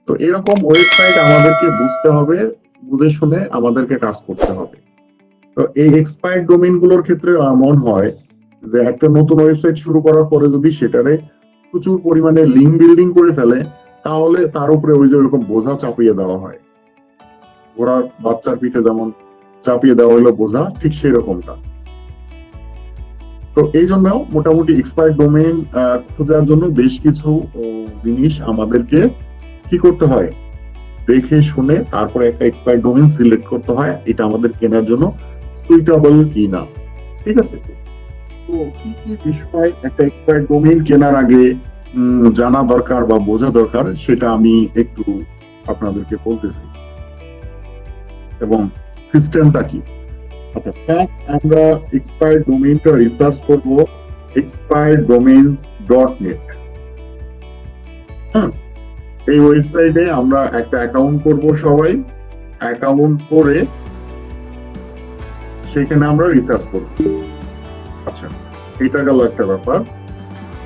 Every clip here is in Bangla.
তো এরকম ওয়েবসাইট আমাদেরকে বুঝতে হবে, বুঝে শুনে আমাদেরকে কাজ করতে হবে। তো এই এক্সপায়ার্ড ডোমেইন গুলোর ক্ষেত্রে এমন হয় যে একটা নতুন ওয়েবসাইট শুরু করার পরে যদি সেটারে প্রচুর পরিমাণে লিঙ্ক বিল্ডিং করে ফেলে, তাহলে তার উপরে ওই যে ওরকম বোঝা চাপিয়ে দেওয়া হয়। ঘোড়ার বাচ্চার পিঠে যেমন চাপিয়ে দেওয়া হলো বোঝা, ঠিক সেই রকমটা। তো এই জন্য মোটামুটি এক্সপায়ার্ড ডোমেইন খোঁজার জন্য বেশ কিছু জিনিস আমাদেরকে কি করতে হয়, দেখে শুনে তারপরে একটা এক্সপায়ার্ড ডোমেইন সিলেক্ট করতে হয়, এটা আমাদের কেনার জন্য সুইটেবল কি না। ঠিক আছে? তো কি কি বিষয় একটা এক্সপায়ার্ড ডোমেইন কেনার আগে জানা দরকার বা বোঝা দরকার, সেটা আমি একটু আপনাদেরকে বলতেছি, এবং সিস্টেমটা কি। আচ্ছা, ফার্স্ট আমরা এক্সপায়ার্ড ডোমেইনটা রিসার্চ করব expireddomains.net। হ্যাঁ, এই ওয়েবসাইটে আমরা একটা অ্যাকাউন্ট করব সবাই। অ্যাকাউন্ট করে সেখানে আমরা রিসার্চ করব। আচ্ছা, এটা গেল একটা ব্যাপার।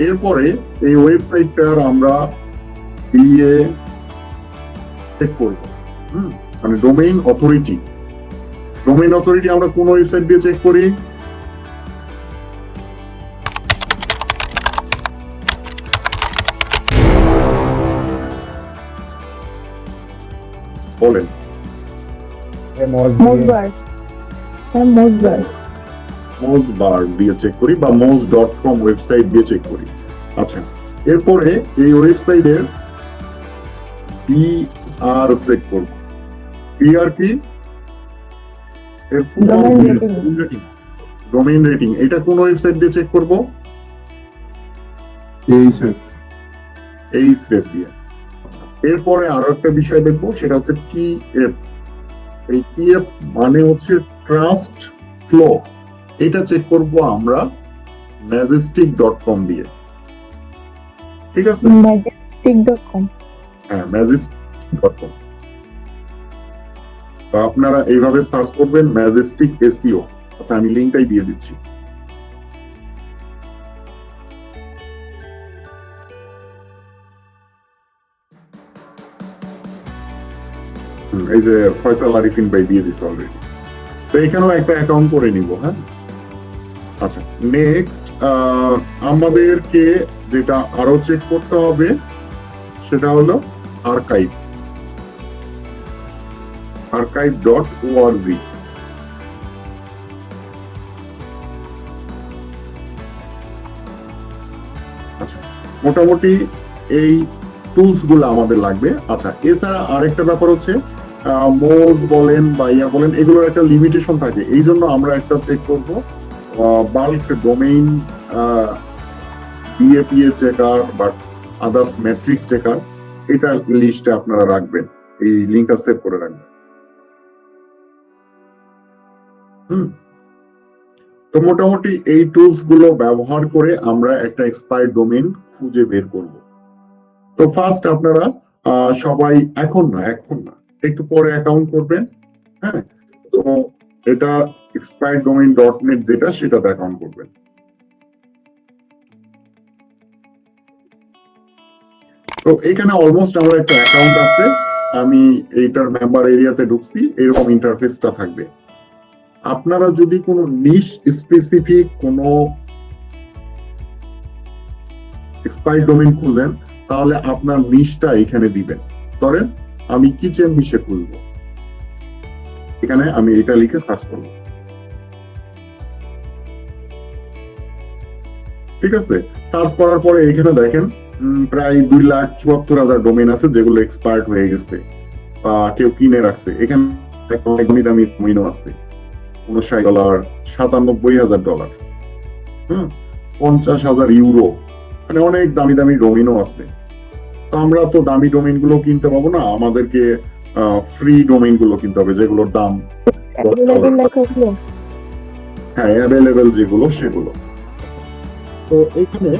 এরপরে এই ওয়েবসাইটটার আমরা দিয়ে চেক করব, মানে ডোমেইন অথরিটি। ডোমেইন অথরিটি আমরা কোন ওয়েবসাইট দিয়ে চেক করি? বলেন। মোজবার দিয়ে চেক করি বা moz.com ওয়েবসাইট দিয়ে চেক করি। আচ্ছা, এরপরে এই ওয়েবসাইটের বিআর চেক করব। বিআর কি? এর ফুল ডোমেইন রেটিং। এটা কোন ওয়েবসাইট দিয়ে চেক করব? এইচরেফ দিয়ে। এরপরে আরো একটা বিষয় দেখবো, সেটা হচ্ছে টিএফ। এই টিএফ মানে হচ্ছে ট্রাস্ট ফ্লো। এটা চেক করব আমরা majestic.com দিয়ে। ঠিক আছে? majestic.com। হ্যাঁ, majestic.com। তো আপনারা এইভাবে সার্চ করবেন ম্যাজেস্টিক এসইও। আচ্ছা, আমি লিংকটাই দিয়ে দিচ্ছি। এই যে ফয়সাল আরিফিন ভাই দিয়ে দিছে অলরেডি। তো এখানেও একটা অ্যাকাউন্ট করে নিব। হ্যাঁ, আচ্ছা, নেক্সট আমাদেরকে যেটা আরো চেক করতে হবে সেটা হলো archive.org। আচ্ছা, মোটামুটি এই টুলস গুলো আমাদের লাগবে। আচ্ছা, এছাড়া আরেকটা ব্যাপার হচ্ছে মোজ বলেন বা ইয়া বলেন, এগুলোর একটা লিমিটেশন থাকে। এই জন্য আমরা একটা চেক করব বাল্ক ডোমেইন বিএপিএ চেকার বা আদার্স ম্যাট্রিক্স চেকার। এটা লিস্টে আপনারা রাখবেন, এই লিঙ্কটা সেভ করে রাখবেন। তো মোটামুটি এই টুলস গুলো ব্যবহার করে আমরা একটা এক্সপায়ার্ড ডোমেইন খুঁজে বের করব। তো ফার্স্ট আপনারা সবাই এখন না একটু পরে অ্যাকাউন্ট করবেন। হ্যাঁ, তো এটা expireddomain.net যেটা, সেটাতে অ্যাকাউন্ট করবেন। তো এখানে অলমোস্ট আমার একটা অ্যাকাউন্ট আছে। আমি এইটার মেম্বার এরিয়াতে ঢুকছি, এরকম ইন্টারফেসটা থাকবে। আপনারা যদি কোনো নিশ স্পেসিফিক কোনো এক্সপায়ার্ড ডোমেইন খুঁজেন, তাহলে আপনার নিশটা এখানে দিবেন। ধরেন আমি কিচেন নিশে খুঁজবো, এখানে আমি এটা লিখে সার্চ করব। ঠিক আছে? সার্চ করার পরে এখানে দেখেন প্রায় 2,74,000 ডোমেইন আছে যেগুলো এক্সপায়ার্ড হয়ে গেছে বা কেউ কিনে রাখছে। এখানে অনেক দামি ডোমেইনও আছে, $59, $97,000, 50,000 ইউরো, মানে অনেক দামি দামি ডোমেইনও আছে। তো আমরা তো দামি ডোমেইন গুলো কিনতে পাবো না, আমাদেরকে ফ্রি ডোমেইন গুলো কিনতে হবে যেগুলোর দাম হ্যাঁ অ্যাভেলেবেল যেগুলো সেগুলো। তো এখানে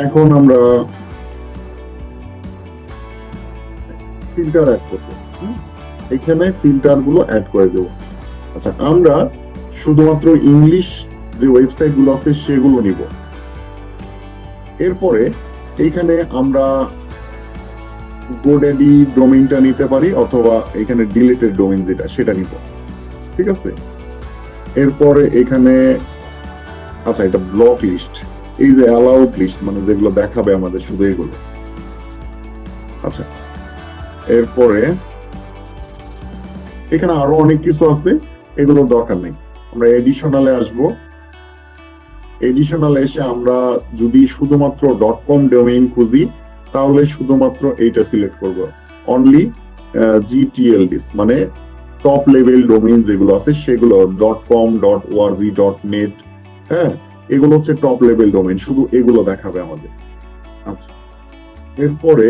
এখন আমরা ফিল্টার অ্যাড করবো। এখানে ফিল্টার গুলো অ্যাড করে দেবো। আচ্ছা, আমরা শুধুমাত্র ইংলিশ যে ওয়েবসাইট গুলো আছে সেগুলো নিব। এরপরে এইখানে আমরা গোডেডি ডোমেইনটা নিতে পারি অথবা এখানে ডিলিটেড ডোমেইন যেটা সেটা নিব, ঠিক আছে। এরপরে এখানে আচ্ছা এটা ব্লক লিস্ট, এই যে অ্যালাউড লিস্ট মানে যেগুলো দেখাবে আমাদের শুধু এগুলো। আচ্ছা এরপরে এখানে আরো অনেক কিছু আছে, এগুলোর দরকার নেই। আমরা এডিশনালে আসবো। এডিশনালে এসে আমরা যদি শুধুমাত্র ডট কম ডোমেইন খুঁজি তাহলে শুধুমাত্র এইটা সিলেক্ট করব, অনলি জিটিএলডিস মানে টপ লেভেল ডোমেইন যেগুলো আছে সেগুলো dot com dot ORG dot net, হ্যাঁ এগুলো হচ্ছে টপ লেভেল ডোমেইন, শুধু এগুলো দেখাবে আমাদের। আচ্ছা এরপরে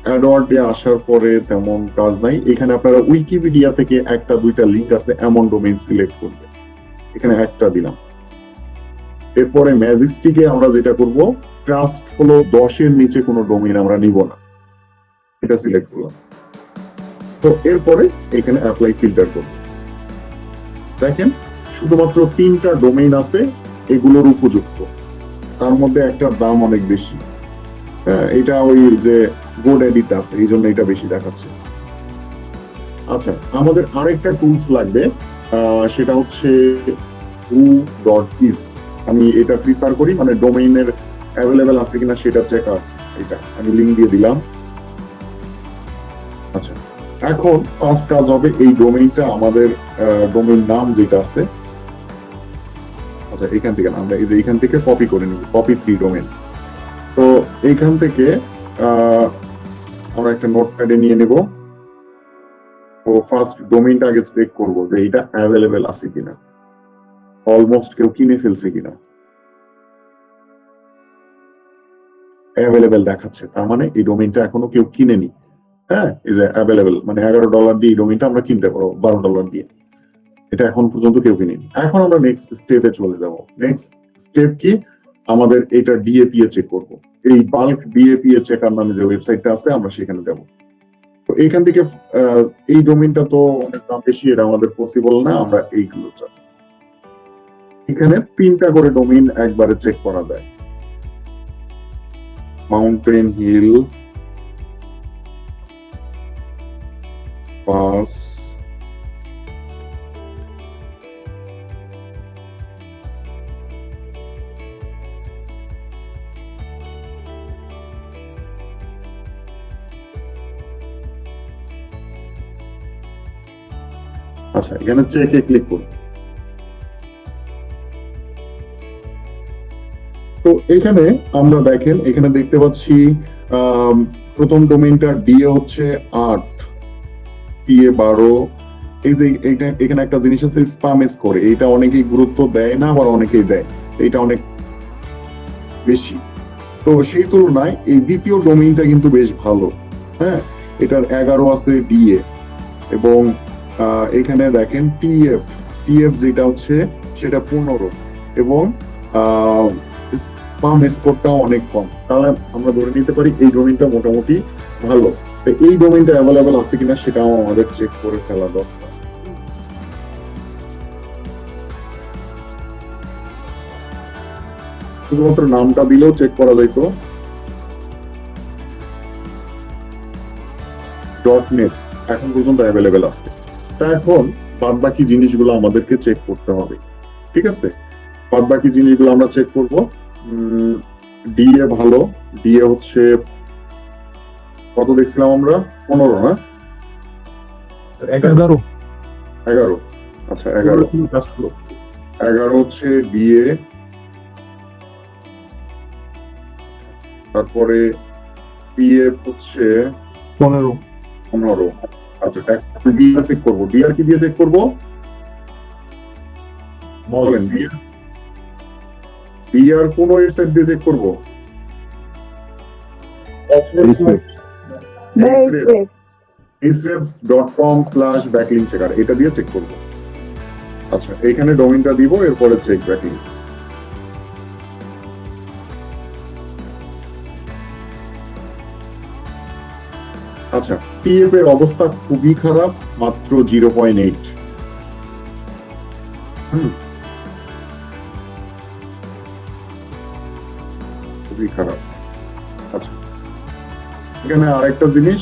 অ্যাডওয়ার্ডে আসার পরে তেমন কাজ নাই, এখানে আপনারা উইকিপিডিয়া থেকে একটা দুইটা লিংক আছে এমন ডোমেইন সিলেক্ট করবে, এখানে একটা দিলাম। এরপরে ম্যাজেস্টিকে আমরা যেটা করব, ট্রাস্ট হলো 10-এর নিচে কোনো ডোমেইন আমরা নিব না, এটা সিলেক্ট করলাম। তো এরপরে এখানে অ্যাপ্লাই ফিল্টার করব। দেখেন শুধুমাত্র 3টা ডোমেইন আছে এগুলোর উপযুক্ত, তার মধ্যে একটার দাম অনেক বেশি, হ্যাঁ এটা ওই যে গোডেডিতে আছে এই জন্য এটা বেশি দেখাচ্ছে। আচ্ছা আমাদের আরেকটা টুলস লাগবে, সেটা হচ্ছে who.is, আমি এটা প্রিফার করি, মানে ডোমেইনের অ্যাভেলেবেল আছে কিনা সেটা চেক আউট, এটা আমি লিংক দিয়ে দিলাম। আচ্ছা এখন ফার্স্ট কাজ হবে এই ডোমেইনটা আমাদের ডোমেইন নাম যেটা আছে, আচ্ছা এখান থেকে আমরা এই যে এখান থেকে কপি করে নিব, কপি 3 ডোমেইন। তো এইখান থেকে আমরা একটা নোটপ্যাডে নিয়ে নেব। তো ফার্স্ট ডোমেইনটা আগে চেক করব যে এটা অ্যাভেলেবেল আছে কিনা, অলমোস্ট কেউ কিনে ফেলছে কিনা। অ্যাভেলেবেল দেখাচ্ছে, তার মানে এই ডোমেইনটা এখনো কেউ কিনেনি। হ্যাঁ এই যে অ্যাভেলেবেল মানে $11 দিয়ে এই ডোমেইনটা আমরা কিনতে পারবো, $12 দিয়ে, এটা এখন পর্যন্ত কেউ কিনেনি। এখন আমরা নেক্সট স্টেপে চলে যাব। নেক্সট স্টেপ কি, আমাদের এটা ডিএপিএ চেক করব। এই বাল্ক ডিএপিএ চেকার নামে যে ওয়েবসাইটটা আছে আমরা সেখানে যাব। তো এইখান থেকে এই ডোমেইনটা তো অনেক দাম বেশি, এটা আমাদের পসিবল না, আমরা এইগুলো চাই। এখানে 3টা করে ডোমেইন একবারে চেক করা যায়, মাউন্টেন হিল পাস, আচ্ছা এখানে চেকে ক্লিক করব। তো এখানে আমরা দেখেন এখানে দেখতে পাচ্ছি প্রথম ডোমেইনটা ডিএ হচ্ছে 8, পিএ 12, এই যে এখানে একটা জিনিস আছে স্প্যাম স্কোর, এটা অনেকেই গুরুত্ব দেয় না আবার অনেকেই দেয়, এটা অনেক বেশি। তো সেই তুলনায় এই দ্বিতীয় ডোমেইনটা কিন্তু বেশ ভালো, হ্যাঁ এটার 11 আছে ডিএ, এবং এখানে দেখেন টিএফ, টিএফ যেটা হচ্ছে সেটা 15, এবং স্প্যাম স্কোরটাও অনেক কম, তাহলে আমরা ধরে নিতে পারি এই ডোমেইনটা মোটামুটি ভালো। তো এই ডোমেইনটা অ্যাভেলেবেল আছে কিনা সেটাও আমাদের চেক করে ফেলা দরকার। শুধুমাত্র নামটা দিলেও চেক করা যাইতো, .net এখন পর্যন্ত অ্যাভেলেবেল আছে। তা এখন বাদ বাকি জিনিসগুলো আমাদেরকে চেক করতে হবে, ঠিক আছে। বাদ বাকি জিনিসগুলো আমরা চেক করব। ডিএ ভালো, ডিএ হচ্ছে কত দেখছিলাম আমরা, 15 না 11 11, আচ্ছা 11 হচ্ছে ডিএ। তারপরে পিএফ হচ্ছে 15। আচ্ছা ডিআর চেক করবো, ডিআর কি দিয়ে চেক করবো বলেন, ডিআর কোন ওয়েবসাইট দিয়ে চেক করবো, href.com/backlink-checker এটা দিয়ে চেক করবো। আচ্ছা এখানে ডোমেইনটা দিব, এরপরে চেক ব্যাকলিংকস। আচ্ছা পিএফ এর অবস্থা খুবই খারাপ, মাত্র 0.8। খুবই খারাপ। আচ্ছা এখানে আরেকটা জিনিস,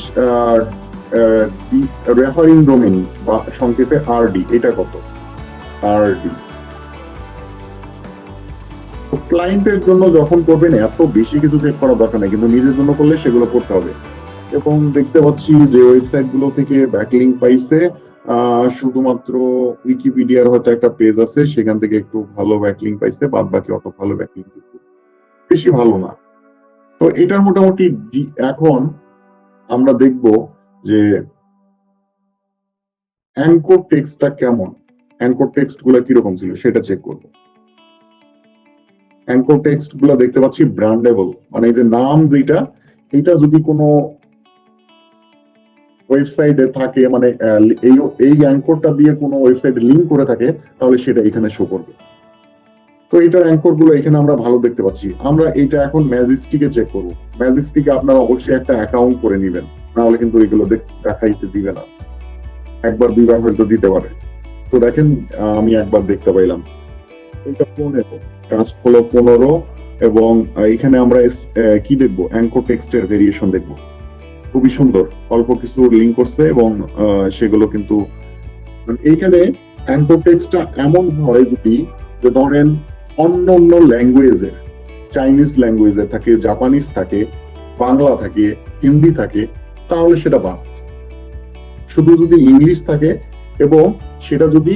রেফারিং ডোমেইন বা সংক্ষেপে আরডি, এটা কত? আরডি ক্লায়েন্টের জন্য যখন করবেন এত বেশি কিছু চেক করার দরকার নেই, কিন্তু নিজের জন্য করলে সেগুলো করতে হবে। এবং দেখতে পাচ্ছি যে ওয়েবসাইট গুলো থেকে ব্যাকলিংক পাইছে, শুধুমাত্র উইকিপিডিয়ার হয়তো একটা পেজ আছে, সেখান থেকে একটু ভালো ব্যাকলিংক পাইছে, বাদ বাকি অত ভালো ব্যাকলিংক বেশি ভালো না। তো এটার মোটামুটি এখন আমরা দেখব যে অ্যাঙ্কর টেক্সটটা কেমন, অ্যাঙ্কর টেক্সট গুলো কিরকম ছিল সেটা চেক করব। অ্যাঙ্কর টেক্সট গুলো দেখতে পাচ্ছি ব্র্যান্ডেবল, মানে এই যে নাম যেটা, এটা যদি কোনো ওয়েবসাইটে থাকে, মানে এই এই অ্যাঙ্করটা দিয়ে কোনো ওয়েবসাইটে লিংক করে থাকে, তাহলে সেটা এখানে শো করবে। তো এটার অ্যাঙ্কর গুলো এখানে আমরা ভালো দেখতে পাচ্ছি। আমরা এটা এখন ম্যাজেস্টিকে চেক করব। ম্যাজেস্টিকে আপনারা অবশ্যই একটা অ্যাকাউন্ট করে নেবেন, নাহলে কিন্তু এগুলো দেখাইতে দিবে না। একবার দুইবার হয়তো দিতে পারে। তো দেখেন, আমি একবার দেখতে পাইলাম এটা 15, কাস্ট হলো 15, এবং এখানে আমরা কি দেখবো, অ্যাঙ্কর টেক্সটের ভেরিয়েশন দেখবো। খুবই সুন্দর, অল্প কিছু লিঙ্ক করছে, এবং সেগুলো কিন্তু এইখানে অ্যাঙ্কর টেক্সটটা এমন হয় যদি, যে ধরেন অন্য অন্য ল্যাঙ্গুয়েজের, চাইনিজ ল্যাঙ্গুয়েজের থাকে, জাপানিজ থাকে, বাংলা থাকে, হিন্দি থাকে, তাহলে সেটা বাদ। শুধু যদি ইংলিশ থাকে এবং সেটা যদি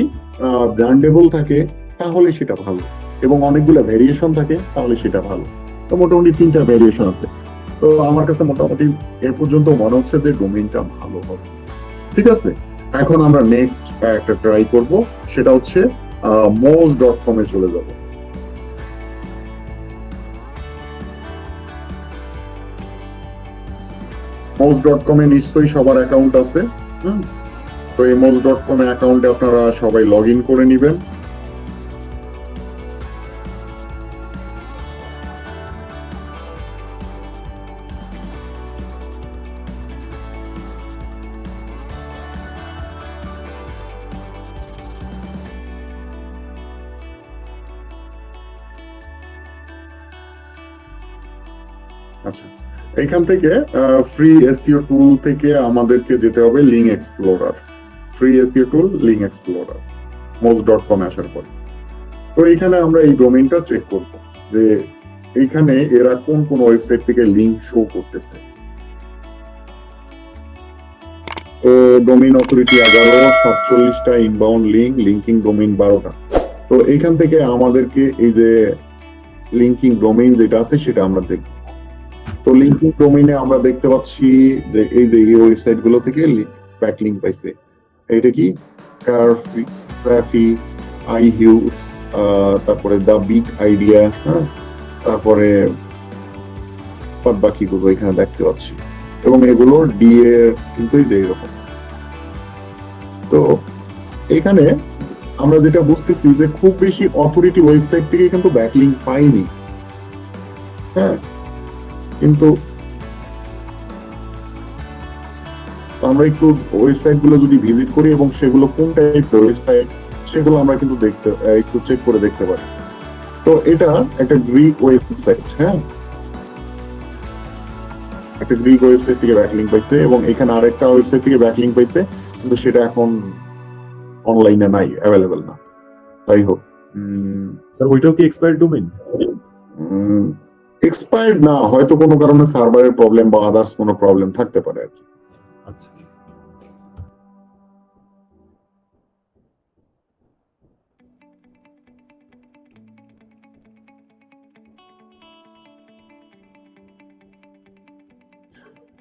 ব্র্যান্ডেবল থাকে, তাহলে সেটা ভালো, এবং অনেকগুলো ভেরিয়েশন থাকে, তাহলে সেটা ভালো। তো মোটামুটি 3টা ভেরিয়েশন আছে। তো আমার কাছে মোটামুটি এ পর্যন্ত মনে হচ্ছে যে ডোমেইনটা ভালো হবে। ঠিক আছে, এখন আমরা নেক্সট একটা ট্রাই করব, সেটা হচ্ছে moz.com এ চলে যাব। moz.com এ নিশ্চয়ই সবার অ্যাকাউন্ট আছে। তো এই moz.com এ অ্যাকাউন্টে আপনারা সবাই লগ ইন করে নেবেন। আচ্ছা, এখান থেকে ফ্রি এসইও টুল থেকে আমাদেরকে যেতে হবে লিঙ্ক এক্সপ্লোরার। ফ্রি এসইও টুল, লিঙ্ক এক্সপ্লোরার, moz.com এ আসার পর। তো এখানে আমরা এই ডোমেইনটা চেক করব যে এইখানে এরা কোন কোন ওয়েবসাইট থেকে লিঙ্ক শো করতেছে। তো ডোমেইন অথরিটি 11, 47টা ইনবাউন্ড লিঙ্ক, লিঙ্কিং ডোমেইন 12টা। তো এইখান থেকে আমাদেরকে এই যে লিঙ্কিং ডোমেইন যেটা আছে সেটা আমরা দেখব। তো লিঙ্কিং ডোমেইনে আমরা দেখতে পাচ্ছি যে এই যে এই ওয়েবসাইট গুলো থেকে ব্যাকলিংক পাইছে। এটা কি স্ক্রাফি, আইহিউজ, তারপরে দা বিগ আইডিয়া, তারপরে বাকিগুলো এখানে দেখতে পাচ্ছি, এবং এগুলো ডিএ কিন্তু এই যে এরকম। তো এখানে আমরা যেটা বুঝতেছি যে খুব বেশি অথরিটি ওয়েবসাইট থেকে কিন্তু ব্যাকলিংক পাইনি। হ্যাঁ, কিন্তু আমরা একটু ওয়েবসাইট গুলো যদি ভিজিট করি এবং সেগুলো কোন টাইপের ওয়েবসাইট, সেগুলো আমরা কিন্তু দেখতে একটু চেক করে দেখতে পারি। তো এটা একটা গ্রিক ওয়েবসাইট, হ্যাঁ, একটা গ্রিক ওয়েবসাইট থেকে ব্যাকলিংক পাইছে, এবং এখানে আরেকটা ওয়েবসাইট থেকে ব্যাকলিংক পাইছে, কিন্তু সেটা এখন অনলাইনে নাই, অ্যাভেলেবল না। তাই হোক, স্যার ওইটাও কি এক্সপায়ার্ড ডোমেইন? এক্সপায়ার্ড না, হয়তো কোনো কারণে সার্ভারের প্রবলেম বা আদার্স কোনো প্রবলেম থাকতে পারে আর কি। আচ্ছা,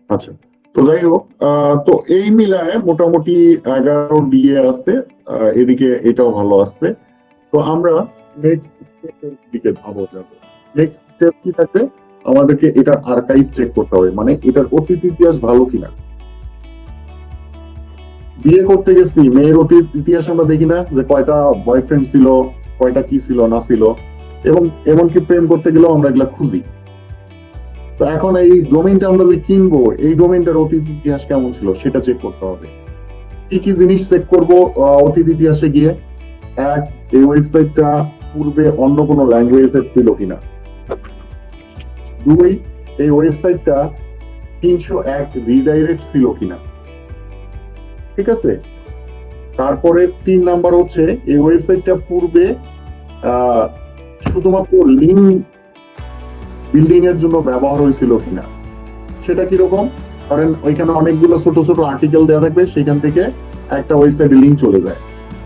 আচ্ছা, তো যাই হোক, তো এই মিলায় মোটামুটি 11 ডিএ আছে, এদিকে এটাও ভালো আছে। তো আমরা নেক্সট স্টেপের দিকে যাব। নেক্সট স্টেপ কি থাকবে, আমাদেরকে এটার আর্কাইভ চেক করতে হবে, মানে এটার অতীত ইতিহাস ভালো কিনা। বিয়ে করতে গেছি, মেয়ের অতীত ইতিহাস আমরা দেখি না, যে কয়টা বয়ফ্রেন্ড ছিল, কয়টা কি ছিল না ছিল, এবং এমনকি প্রেম করতে গেলেও আমরা এগুলা খুঁজি। তো এখন এই ডোমেইনটা আমরা যে কিনবো, এই ডোমেইনটার অতীত ইতিহাস কেমন ছিল সেটা চেক করতে হবে। কি কি জিনিস চেক করবো অতীত ইতিহাসে গিয়ে? এক, এই ওয়েবসাইটটা পূর্বে অন্য কোনো ল্যাঙ্গুয়েজে ছিল কিনা। দুই, এই ওয়েবসাইটটা 301 রিডাইরেক্ট ছিল কিনা, ঠিক আছে। তারপরে 3 নাম্বার হচ্ছে এই ওয়েবসাইটটা পূর্বে শুধুমাত্র লিঙ্ক বিল্ডিং এর জন্য ব্যবহার হয়েছিল কিনা। সেটা কিরকম, ধরেন ওইখানে অনেকগুলো ছোট ছোট আর্টিকেল দেওয়া থাকবে, সেখান থেকে একটা ওয়েবসাইটে লিঙ্ক চলে যায়,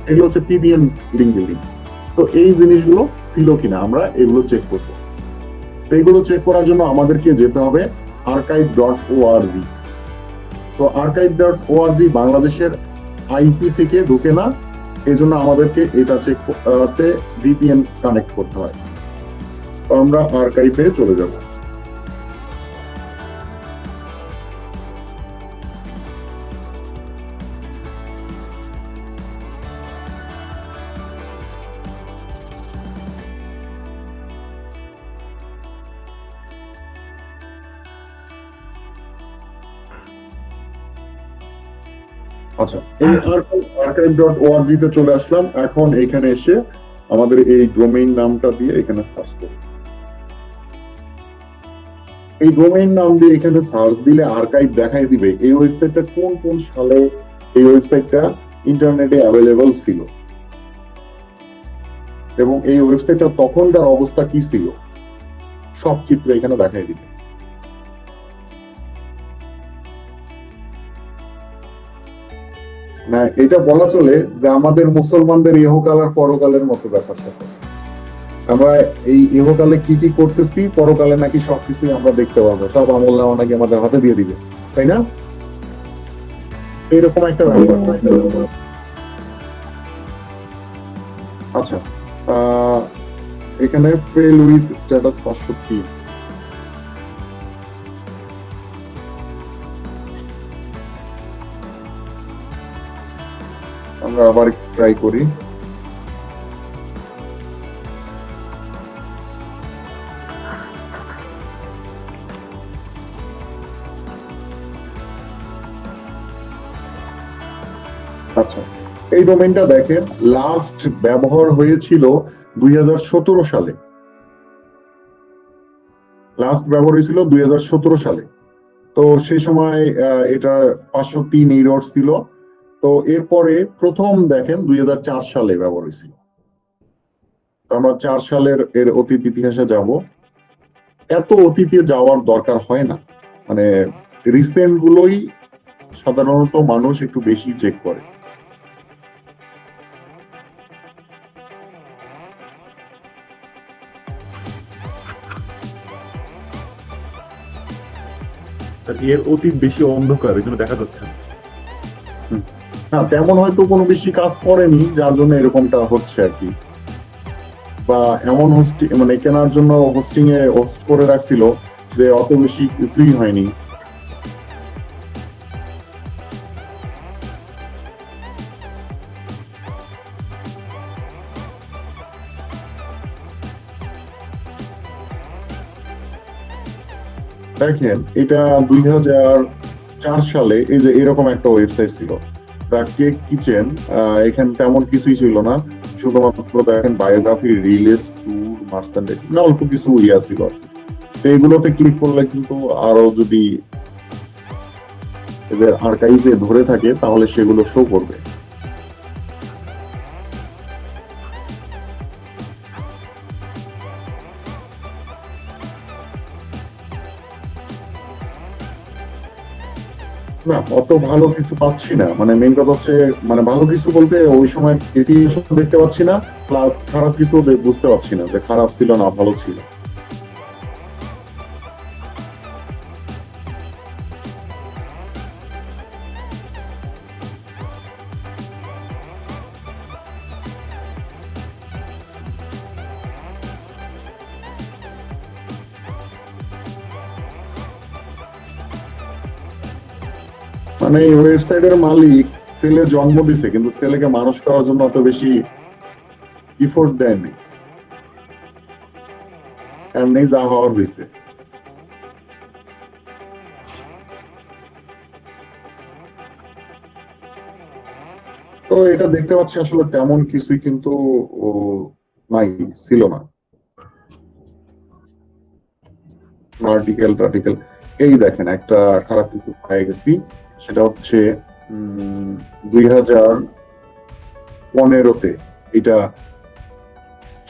এগুলো হচ্ছে পিবিএন লিঙ্ক বিল্ডিং। তো এই জিনিসগুলো ছিল কিনা আমরা এগুলো চেক করবো। তো এগুলো চেক করার জন্য আমাদেরকে যেতে হবে archive.org। তো archive.org বাংলাদেশের আইপি থেকে ঢুকে না, এই জন্য আমাদেরকে এটা চেক করতে ভিপিএন কানেক্ট করতে হয়। তো আমরা আর্কাইভে চলে যাব। আচ্ছা, এই archive.org তে চলে আসলাম। এখন এখানে এসে আমাদের এই ডোমেইন নামটা দিয়ে এখানে সার্চ করব। এই ডোমেইন নাম দিয়ে এখানে সার্চ দিলে আর্কাইভ দেখাই দিবে এই ওয়েবসাইটটা কোন কোন সালে এই ওয়েবসাইটটা ইন্টারনেটে অ্যাভেলেবল ছিল এবং এই ওয়েবসাইটটা তখনকার অবস্থা কি ছিল, সব চিত্র এখানে দেখাই দিবে। না, এটা বলা চলে যে আমাদের মুসলমানদের ইহকাল আর পরকালের মতো ব্যাপার সাথে। আমরা এই ইহকালে কি কি করতেছি, পরকালে নাকি সবকিছুই আমরা দেখতে পাবো, সব আমল নামা নাকি আমাদের হাতে দিয়ে দিবে, তাই না? এইরকম একটা ব্যাপার। আচ্ছা, এখানে ফেল উইথ স্ট্যাটাস 503। আমরা আবার ট্রাই করি। আচ্ছা, এই ডোমেইনটা দেখেন লাস্ট ব্যবহার হয়েছিল 2017 সালে। লাস্ট ব্যবহার হয়েছিল 2017 সালে। তো সেই সময় এটা 503 এরর ছিল। তো এরপরে প্রথম দেখেন 2004 সালে ব্যবহার হয়েছিল। আমরা 4 সালের এর অতীত ইতিহাসে যাব। এত অতীতে যাওয়ার দরকার হয় না, মানে রিসেন্ট গুলোই সাধারণত মানুষ একটু বেশি চেক করে। স্যার এর অতীত বেশি অন্ধকার, এই জন্য দেখা যাচ্ছে না। হ্যাঁ, তেমন হয়তো কোনো বেশি কাজ করেনি যার জন্য এরকমটা হচ্ছে আর কি, বা এমন হোস্টিং মানে কেনার জন্য হোস্টিং এ হোস্ট করে রাখছিল যে অত বেশি কিছুই হয়নি। দেখেন এটা 2004 সালে এই যে এরকম একটা ওয়েবসাইট ছিল, দ্য কেক কিচেন। এখানে তেমন কিছুই ছিল না, শুধুমাত্র দেখেন বায়োগ্রাফি, রিলিজ, ট্যুর, মার্চেন্ডাইজ, না অল্প কিছু ইয়া ছিল। তো এগুলোতে ক্লিক করলে কিন্তু আরো যদি এদের আর্কাইভে ধরে থাকে তাহলে সেগুলো শো করবে। না, অত ভালো কিছু পাচ্ছি না, মানে মেইন কথা হচ্ছে মানে ভালো কিছু বলতে ওই সময় এটি দেখতে পাচ্ছি না, প্লাস খারাপ কিছু বুঝতে পারছি না যে খারাপ ছিল না ভালো ছিল। মানে এই ওয়েবসাইটের মালিক ছেলে জন্ম দিছে কিন্তু ছেলেকে মানুষ করার জন্য অত বেশি ইফোর্ট দেয়নি, এমনি যা হওয়ার হয়েছে। তো এটা দেখতে পাচ্ছি আসলে তেমন কিছুই কিন্তু ও নাই, ছিল না। আর্টিকেল এই দেখেন একটা খারাপ কিছু পেয়ে গেছি, সেটা হচ্ছে 2015-তে, এটা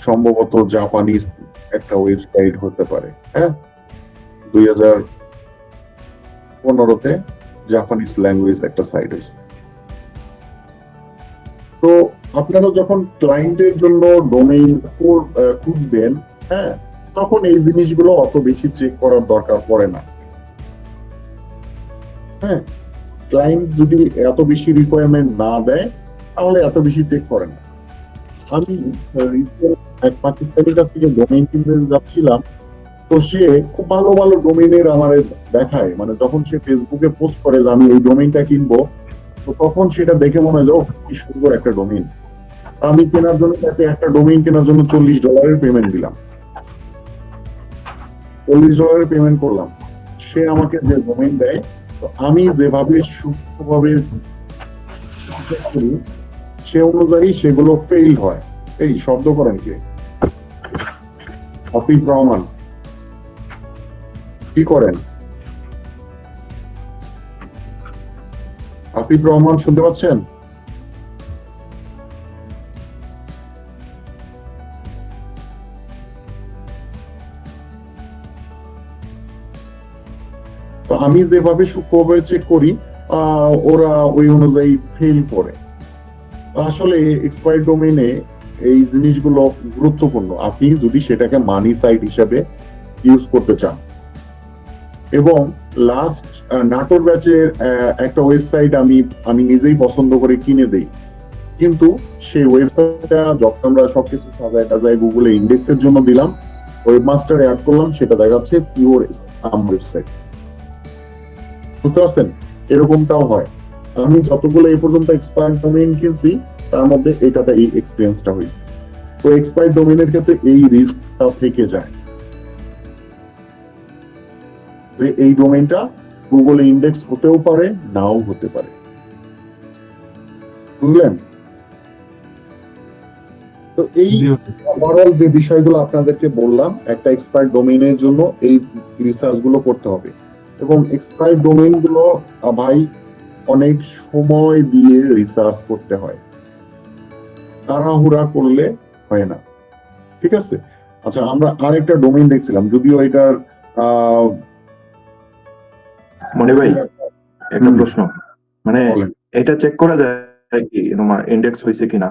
সম্ভবত জাপানিজ একটা ওয়েবসাইট হতে পারে। হ্যাঁ, 2015-তে জাপানিজ ল্যাঙ্গুয়েজ একটা সাইট হয়েছে। তো আপনারা যখন ক্লায়েন্টের জন্য ডোমেইন খুঁজবেন, হ্যাঁ, তখন এই জিনিসগুলো অত বেশি চেক করার দরকার পড়ে না। হ্যাঁ, ক্লায়েন্ট যদি এত বেশি রিকোয়ারমেন্ট না দেয় তাহলে এত বেশি চেক করে না। আমি রিসেন্ট এক পাকিস্তানির কাছ থেকে ডোমেইন কিনতে যাচ্ছিলাম, তো সে খুব ভালো ভালো ডোমেইনের আমার দেখায়, মানে যখন সে ফেসবুকে পোস্ট করে যে আমি এই ডোমেইনটা কিনবো, তো তখন সেটা দেখে মনে হয় যে ওহ, কি সুন্দর একটা ডোমেইন। আমি কেনার জন্য তাকে একটা ডোমেইন কেনার জন্য $40 পেমেন্ট দিলাম, $40 পেমেন্ট করলাম। সে আমাকে যে ডোমেইন দেয়, তো আমি যেভাবে সূক্ষ্মভাবে check করি, সে অনুযায়ী সেগুলো ফেইল হয়। এই শব্দ করেন কে? আতিফ রহমান, কি করেন? আসিফ রহমান শুনতে পাচ্ছেন? তো আমি যেভাবে সূক্ষ্মভাবে চেক করি, ওরা ওই অনুযায়ী ফেল করে। আসলে এক্সপায়ার্ড ডোমেইনে এই জিনিসগুলো গুরুত্বপূর্ণ, আপনি যদি সেটাকে মানি সাইট হিসেবে ইউজ করতে চান। এবং লাস্ট নাটোর ব্যাচের একটা ওয়েবসাইট আমি আমি নিজেই পছন্দ করে কিনে দেই, কিন্তু সেই ওয়েবসাইটটা যখন আমরা সবকিছু সাজায় টাজায় গুগলে ইন্ডেক্সের জন্য দিলাম, ওয়েবমাস্টার অ্যাড করলাম, সেটা দেখাচ্ছে পিওর স্প্যাম ওয়েবসাইট। বুঝতে পারছেন? এরকমটাও হয়। আমি যতগুলো এই পর্যন্ত এক্সপায়ার্ড ডোমেইন কিনছি, তার মধ্যে এটাতে এই এক্সপিরিয়েন্সটা হয়েছে। তো এক্সপায়ার্ড ডোমেইনের ক্ষেত্রে এই রিস্কটা থেকে যায় যে এই ডোমেইনটা গুগলে ইন্ডেক্স হতেও পারে, নাও হতে পারে। বুঝলেন? তো এই ওভারঅল যে বিষয়গুলো আপনাদেরকে বললাম, একটা এক্সপায়ার্ড ডোমেইনের জন্য এই রিসার্চ গুলো করতে হবে। এবং এক্সপায়ার্ড ডোমেইন গুলো ভাই অনেক সময় দিয়ে রিসার্চ করতে হয়, তাড়াহুড়া করলে হয় না। ঠিক আছে? আচ্ছা, আমরা আরেকটা ডোমেইন দেখছিলাম, যদিও এটার আহ মনি ভাই, একটা হুম, প্রশ্ন, মানে বলেন। এটা চেক করা যায় কি তোমার ইন্ডেক্স হয়েছে কিনা?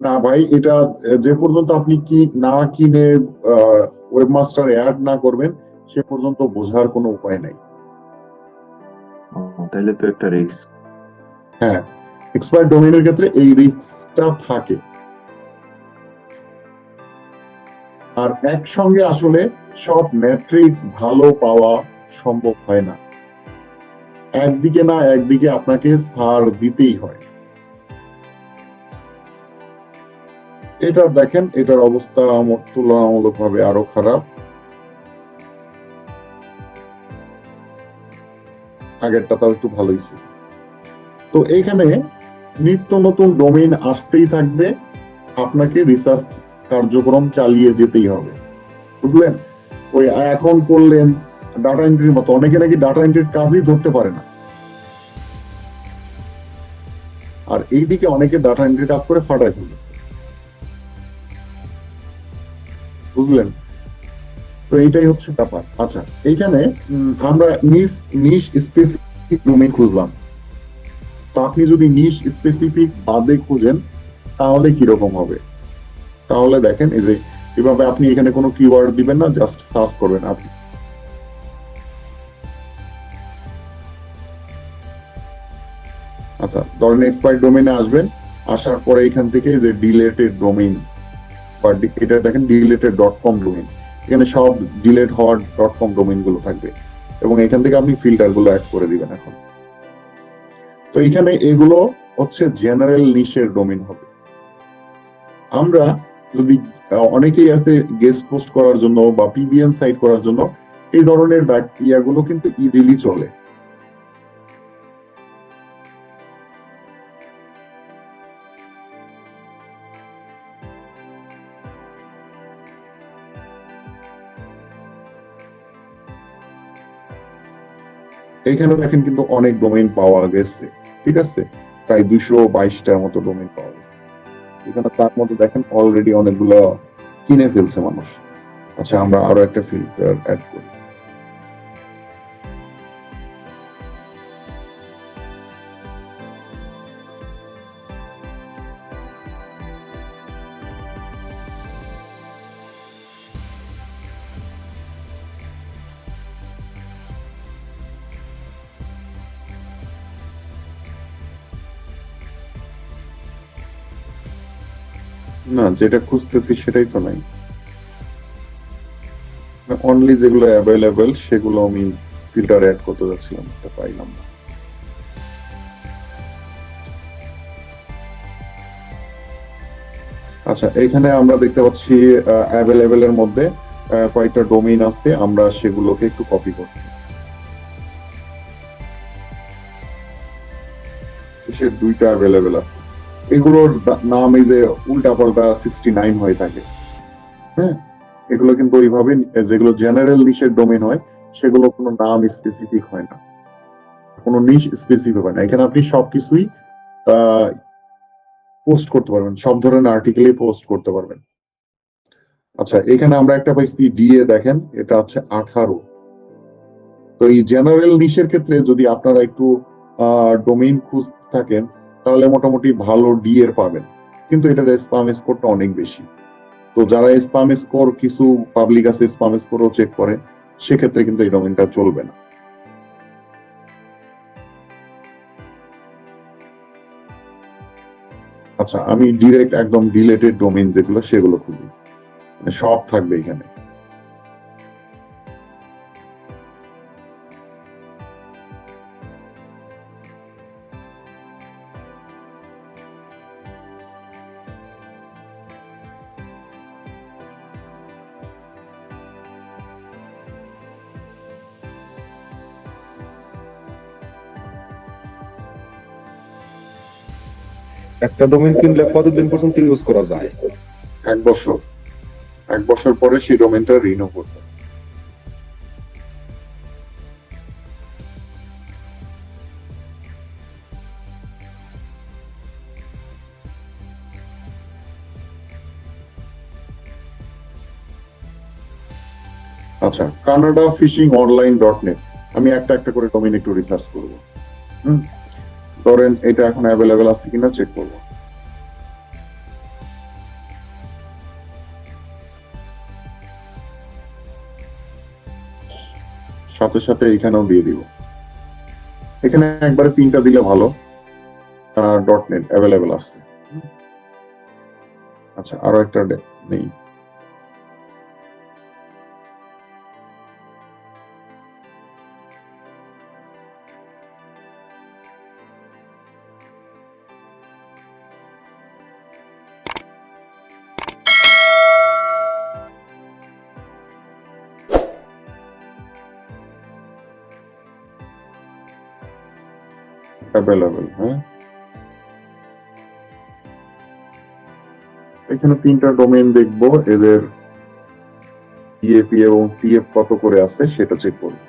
না ভাই, এটা যে পর্যন্ত আপনি কি না কিনে ওয়েবমাস্টার অ্যাড না করবেন, সে পর্যন্ত বোঝার কোনো উপায় নাই। ও, তাহলে তো একটা রিস্ক। হ্যাঁ, এক্সপায়ার্ড ডোমেইনের ক্ষেত্রে এই রিস্কটা থাকে। আর একসঙ্গে আসলে সব ম্যাট্রিক্স ভালো পাওয়া সম্ভব হয় না, একদিকে না একদিকে আপনাকে ছাড় দিতেই হয়। এটা দেখেন, এটার অবস্থা তুলনামূলকভাবে আরো খারাপ, আগেরটা তাও একটু ভালোই ছিল। তো এইখানে নিত্য নতুন ডোমেইন আসতেই থাকবে, আপনাকে রিসার্চ কার্যক্রম চালিয়ে যেতেই হবে। বুঝলেন? ওই এখন করলেন ডাটা এন্ট্রির মতো, অনেকে নাকি ডাটা এন্ট্রির কাজই ধরতে পারে না, আর এইদিকে অনেকে ডাটা এন্ট্রি কাজ করে ফাটায় ফেলতেছে। বুঝলেন? তো এইটাই হচ্ছে ব্যাপার। আচ্ছা, এইখানে আমরা নিশ নিশ স্পেসিফিক ডোমেইন খুঁজলাম। তো আপনি যদি নিশ স্পেসিফিক বাদে খুঁজেন তাহলে কিরকম হবে? তাহলে দেখেন, এই যে এভাবে আপনি এখানে কোনো কিওয়ার্ড দিবেন না, জাস্ট সার্চ করবেন আপনি। আচ্ছা, ধরেন এক্সপায়ার্ড ডোমেইনে আসবেন, আসার পরে এখান থেকে যে ডিলেটেড ডোমেইন, বা এটা দেখেন ডিলেটেড .com ডোমেইন, এখানে সব ডিলেট হওয়ার .com ডোমেইন গুলো থাকবে, এবং এখান থেকে আপনি ফিল্টার গুলো অ্যাড করে দিবেন এখন। তো এখানে এগুলো হচ্ছে জেনারেল নিশের ডোমেইন হবে। আমরা যদি অনেকেই আছে গেস্ট পোস্ট করার জন্য বা পিবিএন সাইট করার জন্য, এই ধরনের ইয়াগুলো কিন্তু ইজিলি চলে। এখানে দেখেন কিন্তু অনেক ডোমেইন পাওয়া গেছে, ঠিক আছে, প্রায় 222টার মতো ডোমেইন পাওয়া গেছে এখানে। তার মধ্যে দেখেন অলরেডি অনেকগুলো কিনে ফেলছে মানুষ। আচ্ছা, আমরা আরো একটা ফিল্টার অ্যাড করি। না, যেটা খুঁজতেছি সেটাই তো নাই। অনলি যেগুলো অ্যাভেলেবেল সেগুলো আমি ফিল্টার অ্যাড করতে যাচ্ছিলাম, এটা পাইলাম না। আচ্ছা, এখানে আমরা দেখতে পাচ্ছি অ্যাভেলেবেল এর মধ্যে কয়েকটা ডোমেইন আছে, আমরা সেগুলোকে একটু কপি করছি। সে 2টা অ্যাভেলেবেল আছে, এগুলোর নাম এই যে উল্টা পাল্টা 69 হয়ে থাকে। হ্যাঁ, এগুলো কিন্তু ওইভাবে, যেগুলো জেনারেল নিশের ডোমেইন হয় সেগুলো কোনো নাম স্পেসিফিক হয় না, কোনো নিশ স্পেসিফিক হয় না। এখানে আপনি সবকিছুই পোস্ট করতে পারবেন, সব ধরনের আর্টিকেলই পোস্ট করতে পারবেন। আচ্ছা, এখানে আমরা একটা পাইছি ডিএ, দেখেন এটা হচ্ছে 18। তো এই জেনারেল নিশের ক্ষেত্রে যদি আপনারা একটু ডোমেইন খুঁজ থাকেন তাহলে মোটামুটি ভালো ডিএর পাবেন, কিন্তু এটার স্প্যাম স্কোরটা অনেক বেশি। তো যারা স্প্যাম স্কোর, কিছু পাবলিক আছে স্প্যাম স্কোরও চেক করে, সেক্ষেত্রে কিন্তু এই ডোমেইনটা চলবে না। আচ্ছা, আমি ডিরেক্ট একদম ডিলেটেড ডোমেইন যেগুলো সেগুলো খুঁজি, মানে সব থাকবে এখানে। একটা ডোমেইন কিনলে কতদিন পর্যন্ত ইউজ করা যায়? 1 বছর। 1 বছর পরে সেই ডোমেইনটা রিনিউ করতে হবে। আচ্ছা, কানাডা ফিশিং অনলাইন .net, আমি একটা একটা করে ডোমেইন একটু রিসার্চ করবো। ধরেন এটা এখন অ্যাভেলেবেল আছে কিনা চেক করবো। সাথে সাথে এখানেও দিয়ে দিব। এখানে একবারে 3টা দিলে ভালো, .net অ্যাভেলেবেল আছে। আচ্ছা, আরো একটা নেই। অ্যাভেলেবেল, হ্যাঁ, এখানে 3টা ডোমেইন দেখবো, এদের ইএপি এবং পিএফ কত করে আছে সেটা চেক করবো।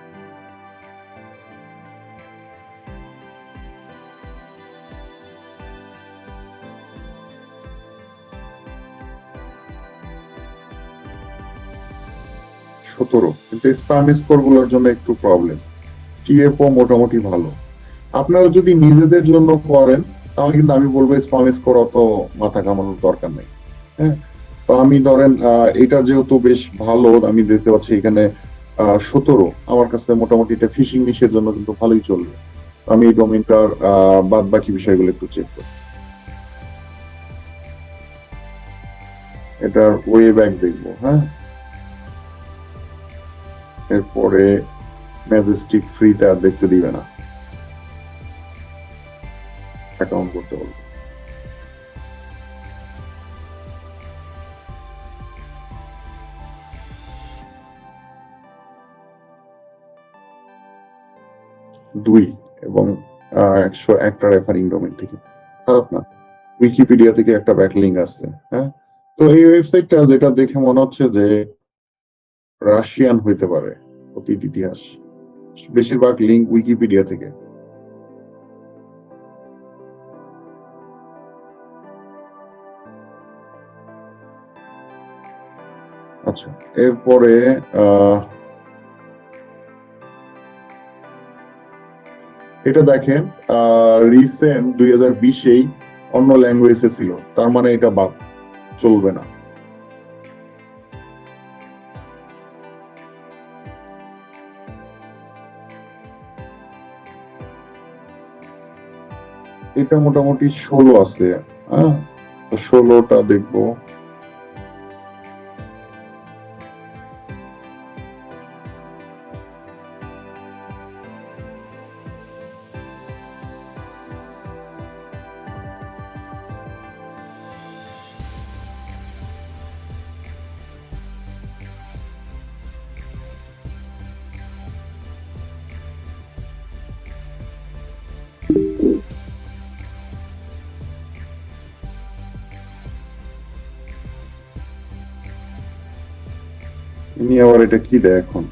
সতেরো, কিন্তু স্প্যাম স্কোর গুলোর জন্য একটু প্রবলেম। টিএফও মোটামুটি ভালো। আপনারা যদি নিজেদের জন্য করেন তাহলে কিন্তু আমি বলবো স্প্যাম স্কোর অত মাথা ঘামানোর দরকার নেই। হ্যাঁ, তো আমি ধরেন এটা যেহেতু বেশ ভালো, আমি দেখতে পাচ্ছি এখানে 17, আমার কাছে মোটামুটি এটা ফিশিং নিশের জন্য কিন্তু ভালোই চলবে। আমি এই ডোমেইনটার বাদ বাকি বিষয়গুলো একটু চেক করি। এটার ওয়ে ব্যাক দেখবো, হ্যাঁ, এরপরে ম্যাজেস্টিক ফ্রিতে আর দেখতে দিবে না, অ্যাকাউন্ট করতে বলবো। দুই এবং 101টা রেফারিং ডোমেইন থেকে, খারাপ না। উইকিপিডিয়া থেকে একটা ব্যাকলিঙ্ক আছে, হ্যাঁ। তো এই ওয়েবসাইটটা যেটা দেখে মনে হচ্ছে যে রাশিয়ান হইতে পারে, অতীত ইতিহাস। বেশিরভাগ লিঙ্ক উইকিপিডিয়া থেকে। আচ্ছা, এরপরে এটা দেখেন, রিসেন্ট 2020-এই অন্য ল্যাঙ্গুয়েজে ছিল, তার মানে এটা বাদ, চলবে না। এটা মোটামুটি 16 আছে, হ্যাঁ, 16টা দেখবো। ইনি আবার এটা কি দেয় এখন?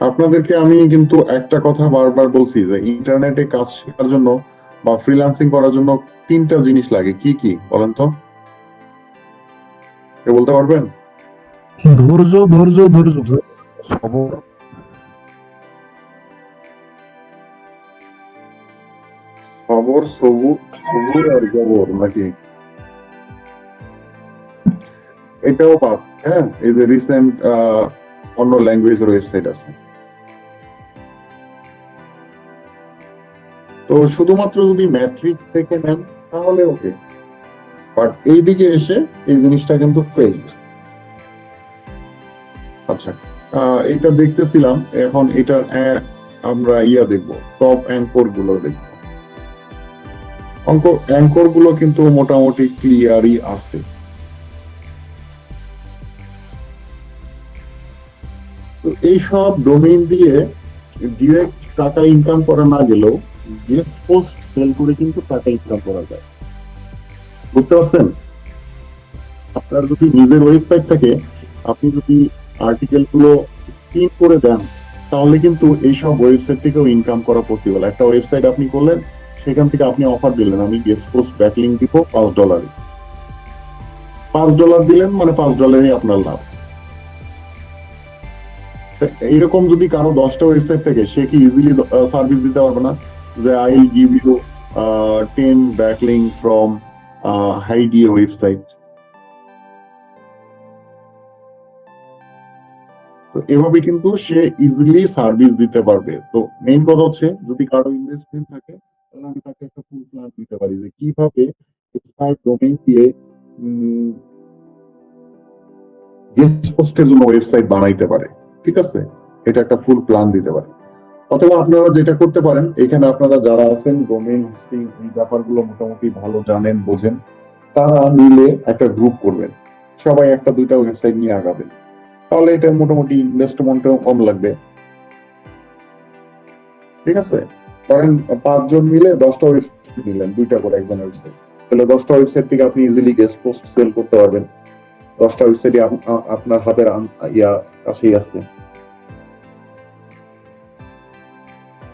আপনাদেরকে আমি কিন্তু একটা কথা বারবার বলছি যে ইন্টারনেটে কাজ শেখার জন্য বা ফ্রিল্যান্সিং করার জন্য 3টা জিনিস লাগে। কি কি বলেন তো? কে বলতে পারবেন? ধৈর্য ধৈর্য ধৈর্য সবর। খবর, সবুর, সবুর আর জবর নাকি? এটাও পাপ। হ্যাঁ, এই যে রিসেন্ট অন্য ল্যাঙ্গুয়েজের ওয়েবসাইট আছে, তো শুধুমাত্র যদি ম্যাট্রিক্স থেকে নেন তাহলে ওকে, বাট এইদিকে এসে এই জিনিসটা কিন্তু ফেল। আচ্ছা, এটা দেখতেছিলাম, এখন এটা আমরা দেখবো, টপ অ্যাঙ্কর গুলো দেখবো। অ্যাঙ্কর গুলো কিন্তু মোটামুটি ক্লিয়ারই আছে। তো এইসব ডোমেইন দিয়ে ডিরেক্ট টাকা ইনকাম করা না গেলেও গেস্ট পোস্ট সেল করে কিন্তু টাকা ইনকাম করা যায়। বুঝতে পারছেন? আপনার যদি নিজের ওয়েবসাইট থাকে, আপনি যদি আর্টিকেল গুলো প্রিন্ট করে দেন, তাহলে কিন্তু এইসব ওয়েবসাইট থেকেও ইনকাম করা পসিবল। একটা ওয়েবসাইট আপনি করলেন, সেখান থেকে আপনি অফার দিলেন, আমি গেস্ট পোস্ট ব্যাকলিংক দিব $5, $5 দিলেন মানে $5 আপনার লাভ। এইরকম যদি কারো 10টা ওয়েবসাইট থেকে, সে কি ইজিলি সার্ভিস দিতে পারবে না যে I will give you 10 backlink from high DA website? তো এভাবে কিন্তু সে ইজিলি সার্ভিস দিতে পারবে। তো মেইন কথা হচ্ছে, যদি কারো ইনভেস্টমেন্ট থাকে, তাহলে আমি তাকে একটা ফুল প্ল্যান দিতে পারি যে কিভাবে এক্সপার্ট ডোমেইন দিয়ে গেস্ট পোস্টের জন্য ওয়েবসাইট বানাইতে পারে। ঠিক আছে, এটা একটা ফুল প্ল্যান দিতে পারে। অথবা আপনারা যেটা করতে পারেন, এখানে আপনারা যারা আছেন ডোমেইন হোস্টিং এই ব্যাপারগুলো মোটামুটি ভালো জানেন, বোঝেন, তারা মিলে একটা গ্রুপ করবেন, সবাই একটা দুইটা ওয়েবসাইট নিয়ে আগাবেন, তাহলে এটা মোটামুটি ইনভেস্টমেন্টও কম লাগবে। ঠিক আছে, ধরেন 5 জন মিলে 10টা ওয়েবসাইট নিলেন, 2টা করে একজন ওয়েবসাইট, তাহলে 10টা ওয়েবসাইট থেকে আপনি ইজিলি গেস্ট পোস্ট সেল করতে পারবেন। 10টা ওয়েবসাইটই আপনার হাতের কাছেই আছে।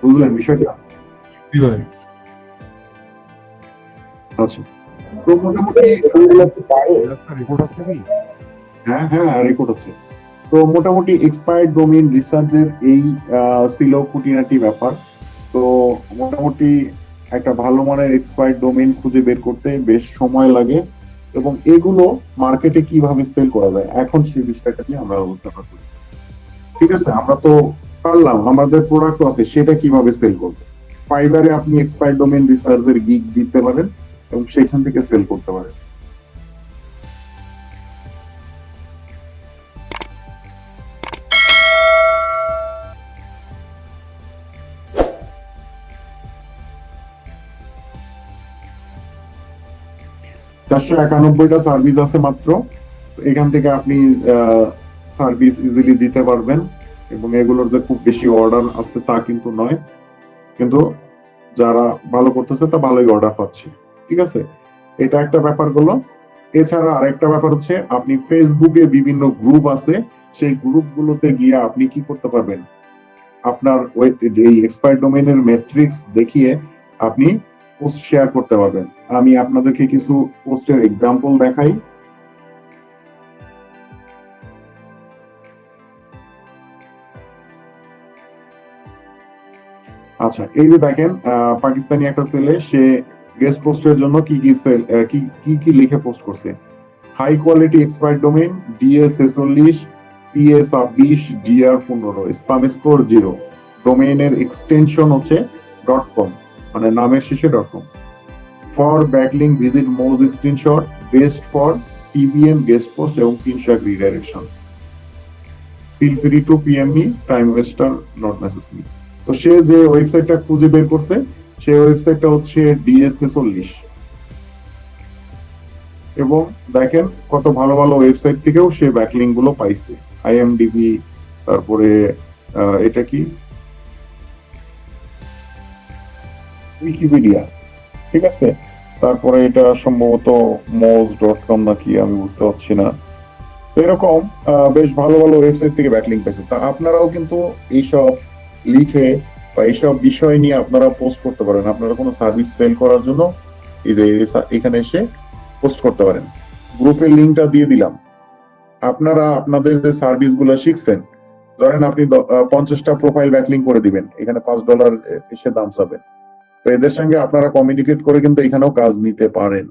বুঝলেন বিষয়টা? কি ভাই? আচ্ছা, তো মোটামুটি রিপোর্ট আছে কি? হ্যাঁ হ্যাঁ, রেকর্ড হচ্ছে। তো মোটামুটি এক্সপায়ার্ড ডোমেইন রিসার্চের এই ছিল খুঁটিনাটি ব্যাপার। তো মোটামুটি একটা ভালো মানের এক্সপায়ার্ড ডোমেইন খুঁজে বের করতে বেশ সময় লাগে, এবং এগুলো মার্কেটে কিভাবে সেল করা যায় এখন সেই বিষয়টা নিয়ে আমরা আলোচনা করি। ঠিক আছে, আমরা তো পারলাম, আমাদের প্রোডাক্ট আছে, সেটা কিভাবে সেল করবো। ফাইবারে আপনি এক্সপায়ার্ড ডোমেইন রিসার্চের গিগ দিতে পারেন এবং সেখান থেকে সেল করতে পারেন। 491টা সার্ভিস আছে মাত্র। এখান থেকে আপনি সার্ভিস ইজিলি দিতে পারবেন, এবং এগুলোর যে খুব বেশি অর্ডার আছে তা কিন্তু নয়, কিন্তু যারা ভালো করতেছে তা ভালোই অর্ডার পাচ্ছে। ঠিক আছে, এটা একটা ব্যাপার গেল। এছাড়া আরেকটা ব্যাপার হচ্ছে, আপনি ফেসবুকে বিভিন্ন গ্রুপ আছে, সেই গ্রুপগুলোতে গিয়ে আপনি কি করতে পারবেন, আপনার এই এক্সপায়ার্ড ডোমেইনের ম্যাট্রিক্স দেখিয়ে আপনি পোস্ট শেয়ার করতে পারবেন। আমি আপনাদেরকে কিছু পোস্টের এক্সাম্পল দেখাই। আচ্ছা, এই যে দেখেন, পাকিস্তানি একটা ছেলে, সে গেস্ট পোস্টের জন্য কি কি লিখে পোস্ট করছে। High quality expired domain DS 46 PS 26 DR 15 spam score 0, ডোমেইনের এক্সটেনশন হচ্ছে .com, মানে নামের শেষে .com। For backlink visit Moz screenshot, best for TBN guest post এবং 300 redirection. Feel free to PM me, time waster not necessary. তো সে যে ওয়েবসাইটটা খুঁজে বের করছে, সেই ওয়েবসাইটটা হচ্ছে ডিএস 46। এবং দেখেন কত ভালো ভালো ওয়েবসাইট থেকেও সে ব্যাকলিং গুলো পাইছে। আইএমডিবি, তারপরে এটা কি উইকিপিডিয়া, ঠিক আছে, তারপরে এটা সম্ভবত moz.com নাকি, আমি বুঝতে পারছি না। তো এরকম বেশ ভালো ভালো ওয়েবসাইট থেকে ব্যাকলিং পাইছে। তা আপনারাও কিন্তু এইসব লিখে বা এইসব বিষয় নিয়ে আপনারা পোস্ট করতে পারেন। আপনারা কোনো সার্ভিস সেল করার জন্য এই যে এখানে এসে পোস্ট করতে পারেন। গ্রুপের লিঙ্কটা দিয়ে দিলাম। আপনারা আপনাদের যে সার্ভিস গুলো শিখছেন, ধরেন আপনি 50টা প্রোফাইল ব্যাকলিং করে দিবেন, এখানে $5 এসে দাম চাবেন। তো এদের সঙ্গে আপনারা কমিউনিকেট করে কিন্তু এখানেও কাজ নিতে পারেন।